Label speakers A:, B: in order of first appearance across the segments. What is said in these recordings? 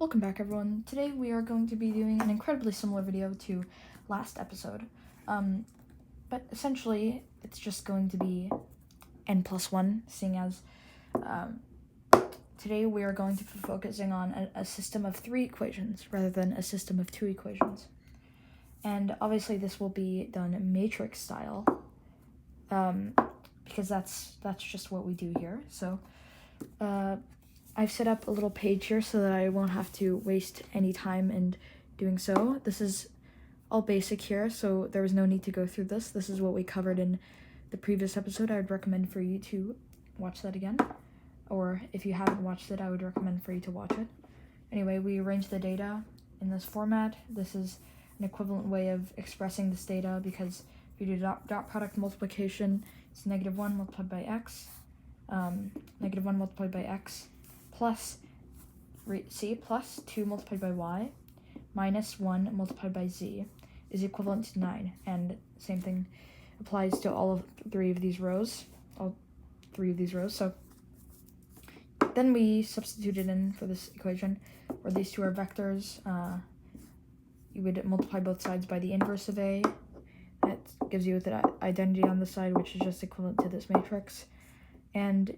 A: Welcome back, everyone. Today we are going to be doing an incredibly similar video to last episode, but essentially it's just going to be n+1, seeing as today we are going to be focusing on a system of 3 equations rather than a system of 2 equations. And obviously this will be done matrix style, because that's just what we do here. So I've set up a little page here so that I won't have to waste any time in doing so. This is all basic here, so there was no need to go through this. This is what we covered in the previous episode. I would recommend for you to watch that again. Or if you haven't watched it, I would recommend for you to watch it. Anyway, we arrange the data in this format. This is an equivalent way of expressing this data because if you do dot product multiplication, it's -1 multiplied by x, -1 multiplied by x, plus c plus 2 multiplied by y minus 1 multiplied by z is equivalent to 9. And same thing applies to all 3 of these rows. So then we substitute it in for this equation where these two are vectors. You would multiply both sides by the inverse of A. That gives you the identity on the side, which is just equivalent to this matrix. And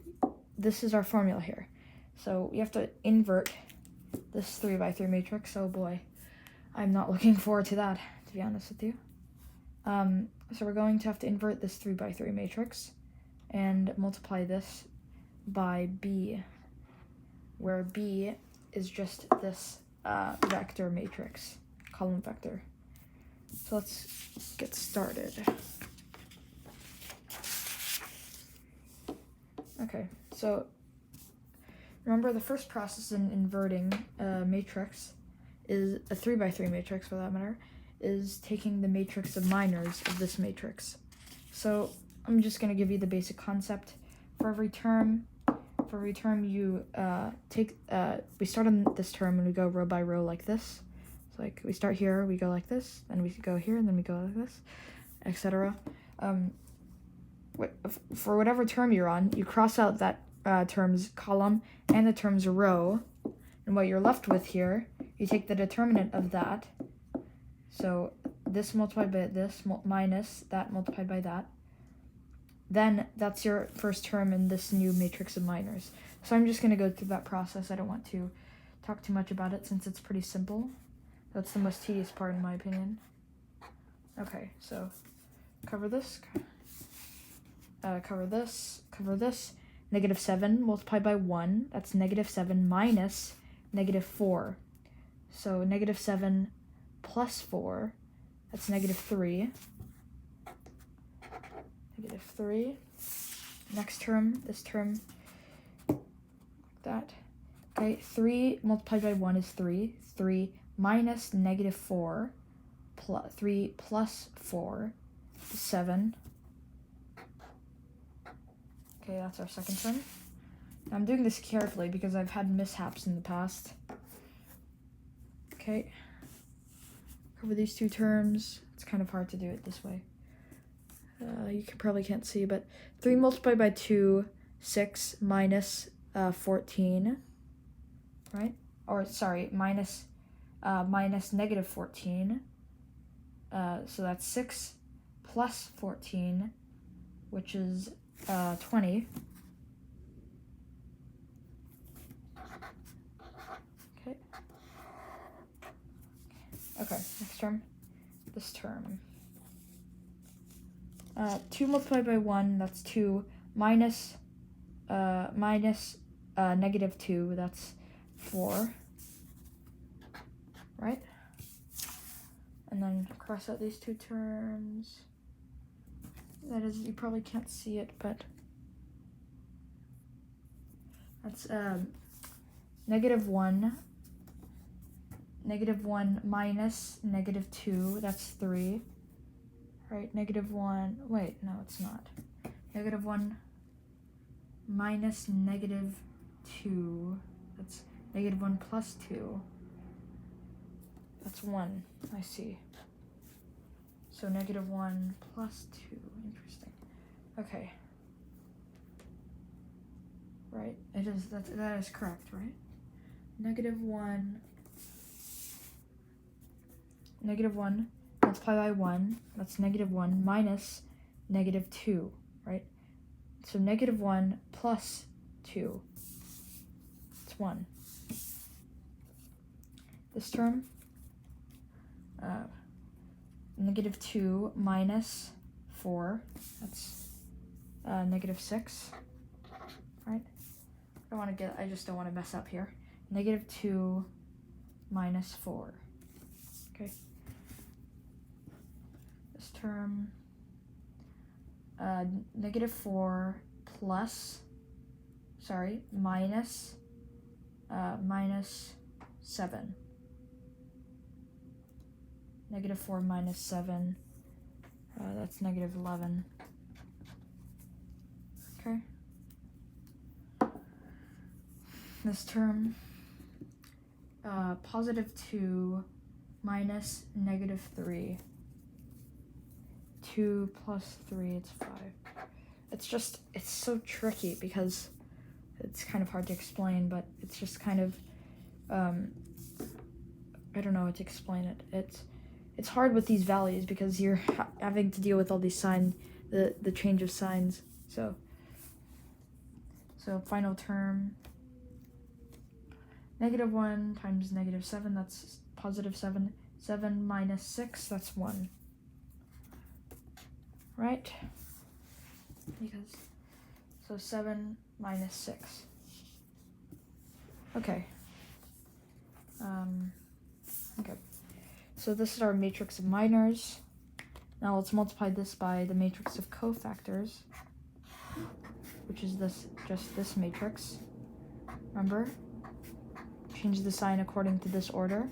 A: this is our formula here. So you have to invert this 3x3 matrix. Oh boy, I'm not looking forward to that, to be honest with you. So we're going to have to invert this 3x3 matrix and multiply this by B, where B is just this vector matrix, column vector. So let's get started. Okay, so remember the first process in inverting a matrix is a 3x3 matrix, for that matter, is taking the matrix of minors of this matrix. So I'm just going to give you the basic concept. For every term you we start on this term and we go row by row like this. So like we start here, we go like this, then we go here, and then we go like this, etc. For whatever term you're on, you cross out that term's column and the term's row, and what you're left with here, you take the determinant of that. So this multiplied by this minus that multiplied by that. Then that's your first term in this new matrix of minors. So I'm just going to go through that process. I don't want to talk too much about it since it's pretty simple. That's the most tedious part in my opinion. Okay, so cover this, cover this. -7 multiplied by 1, that's -7 minus -4. So -7 plus 4, that's -3. -3. Next term, this term, like that. Okay, 3 multiplied by 1 is 3. 3 minus -4, 3 plus 4 is 7. Okay, that's our second term. Now, I'm doing this carefully because I've had mishaps in the past. Okay. Cover these two terms. It's kind of hard to do it this way. You probably can't see, but 3 multiplied by 2, 6 minus 14, right? Or sorry, minus -14. So that's 6 plus 14, which is 20. Okay, next term, this term. 2 multiplied by 1, that's 2, minus -2, that's 4, right? And then cross out these two terms. That is, you probably can't see it, but that's -1 minus -2, that's 3. Right, -1, wait, no, it's not. -1 minus -2, that's -1 plus 2. That's 1, I see. So -1 plus 2, interesting. Okay. Right, that is correct, right? -1 negative 1 multiplied by 1, that's negative 1 minus negative 2, right? So negative 1 plus 2, it's 1. This term, negative 2 minus 4, that's negative 6, right? I just don't want to mess up here. Negative 2 minus 4, okay? This term, negative 4 minus 7. Negative 4 minus 7, that's negative 11. Okay. This term, positive 2 minus negative 3. 2 plus 3, it's 5. It's so tricky because it's kind of hard to explain, but it's just kind of, I don't know how to explain it. It's hard with these values because you're having to deal with all these the change of signs. So final term, negative 1 times negative 7, that's positive 7. 7 minus 6, that's 1. Right? So 7 minus 6. Okay. Okay. So this is our matrix of minors. Now let's multiply this by the matrix of cofactors, which is just this matrix. Remember? Change the sign according to this order.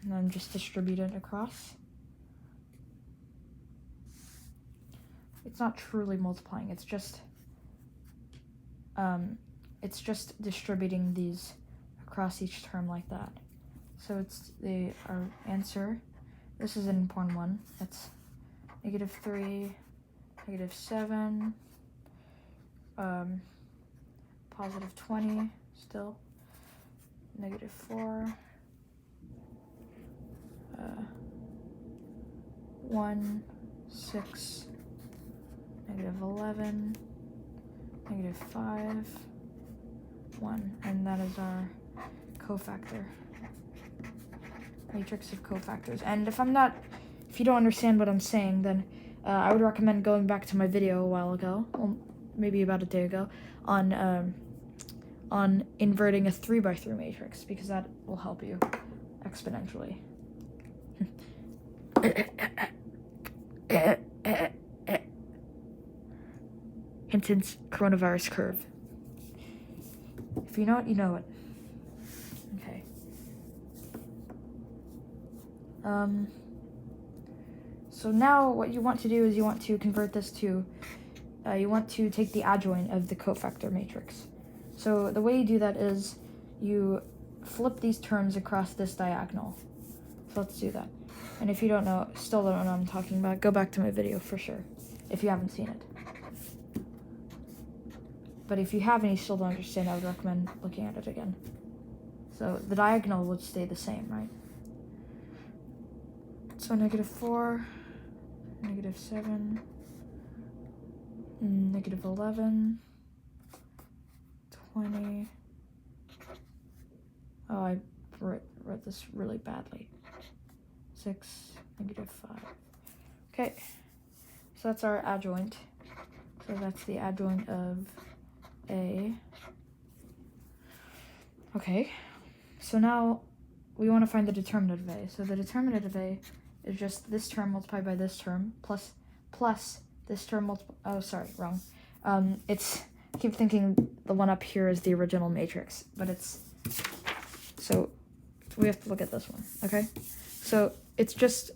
A: And then just distribute it across. It's not truly multiplying, it's just distributing these across each term like that. So it's our answer. This is an important one. It's negative 3, negative 7, positive 20 still, negative 4, 1, 6, negative 11, negative 5, 1, and that is our cofactor, matrix of cofactors. And if you don't understand what I'm saying, then I would recommend going back to my video a while ago, well, maybe about a day ago, on inverting a 3x3 matrix, because that will help you exponentially. Hinton's coronavirus curve. If you know it, you know it. Okay. So now what you want to do is you want to convert this to, you want to take the adjoint of the cofactor matrix. So the way you do that is you flip these terms across this diagonal. So let's do that. And if you still don't know what I'm talking about, go back to my video for sure, if you haven't seen it. But if you have and you still don't understand, I would recommend looking at it again. So the diagonal would stay the same, right? So negative 4, negative 7, negative 11, 20. Oh, I wrote this really badly. 6, negative 5. Okay, so that's our adjoint. So that's the adjoint of A. Okay, so now we want to find the determinant of A. So the determinant of A is just this term multiplied by this term plus this term oh, sorry, wrong. I keep thinking the one up here is the original matrix, but so we have to look at this one, okay? So it's just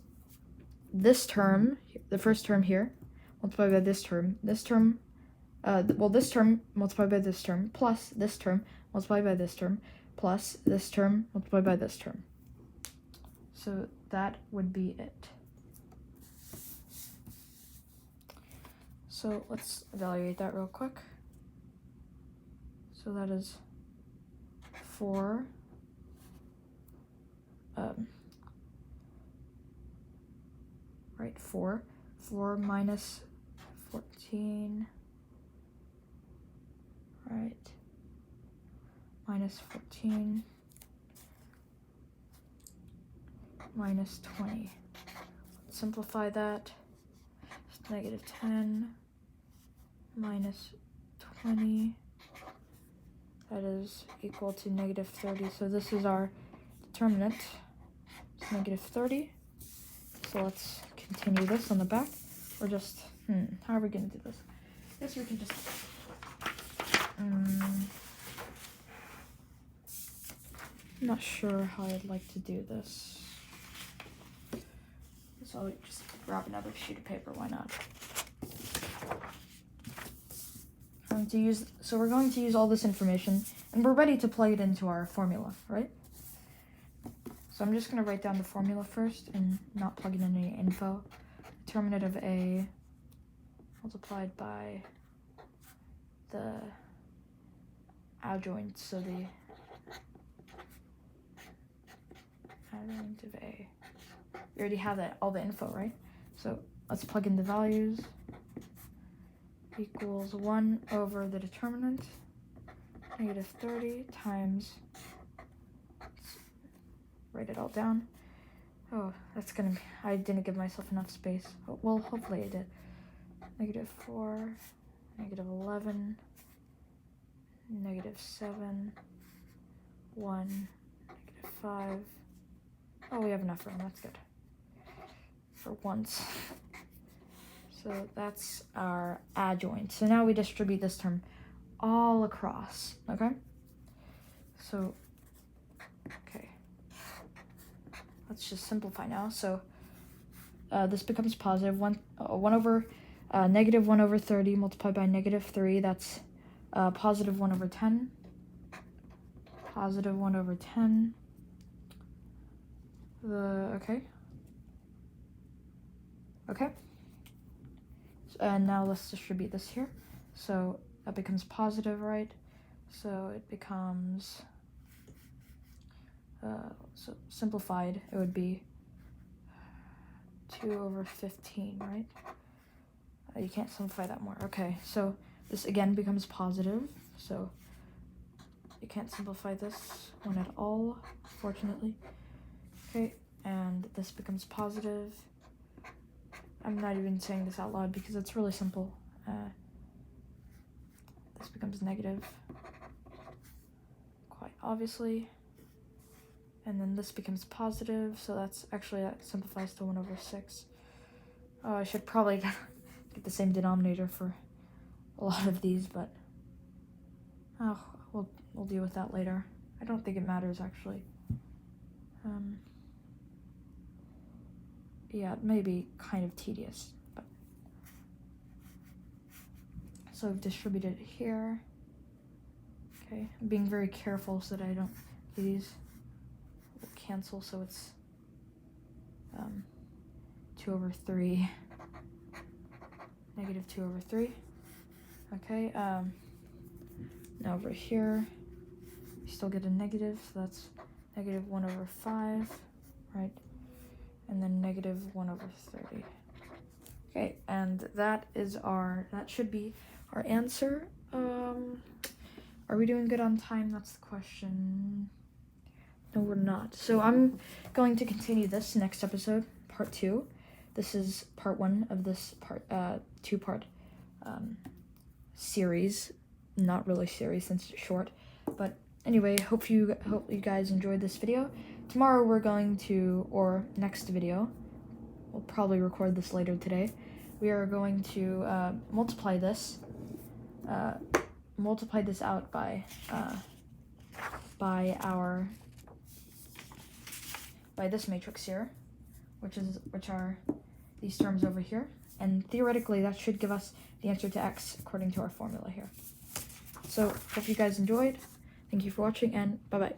A: this term, the first term here, multiplied by this term this term multiplied by this term, plus this term multiplied by this term, plus this term multiplied by this term. So that would be it. So let's evaluate that real quick. So that is 4 right, 4 minus 14, right, minus 14 minus 20. Let's simplify that. It's negative 10 minus 20. That is equal to negative 30. So this is our determinant. It's negative 30. So let's continue this on the back. Or just, how are we going to do this? I guess we can just, I'm not sure how I'd like to do this. So I'll just grab another sheet of paper, why not? We're going to use all this information, and we're ready to plug it into our formula, right? So I'm just going to write down the formula first and not plug in any info. Determinant of A multiplied by the adjoint, so the adjoint of A. You already have all the info, right? So let's plug in the values. Equals 1 over the determinant, negative 30 times, let's write it all down. Oh, that's gonna be, I didn't give myself enough space. Oh, well, hopefully I did. Negative 4, negative 11, negative 7, 1, negative 5. Oh, we have enough room, that's good. For once. So that's our adjoint. So now we distribute this term all across, okay? So, okay. Let's just simplify now. So this becomes positive. Negative 1 over 30 multiplied by negative 3. That's positive 1 over 10. Positive 1 over 10. Okay. And now let's distribute this here. So that becomes positive, right? So it becomes, so simplified, it would be 2 over 15, right? You can't simplify that more. Okay, so this again becomes positive. So you can't simplify this one at all, fortunately. Okay, and this becomes positive. I'm not even saying this out loud because it's really simple. This becomes negative, quite obviously. And then this becomes positive, so that simplifies to 1 over 6. Oh, I should probably get the same denominator for a lot of these, but we'll deal with that later. I don't think it matters, actually. Yeah, it may be kind of tedious, but so I've distributed it here. Okay, I'm being very careful so that I don't, these will cancel, so it's 2 over 3, negative 2 over 3. Okay, now over here, we still get a negative, so that's negative 1 over 5, right? And then negative 1 over 30. Okay, and that should be our answer. Are we doing good on time? That's the question. No, we're not. So I'm going to continue this next episode, part 2. This is part 1 of this two-part series. Not really series since it's short, but anyway, hope you guys enjoyed this video. Tomorrow we're going to, or next video, we'll probably record this later today, we are going to multiply this out by this matrix here, which are these terms over here, and theoretically that should give us the answer to x according to our formula here. So hope you guys enjoyed. Thank you for watching, and bye bye.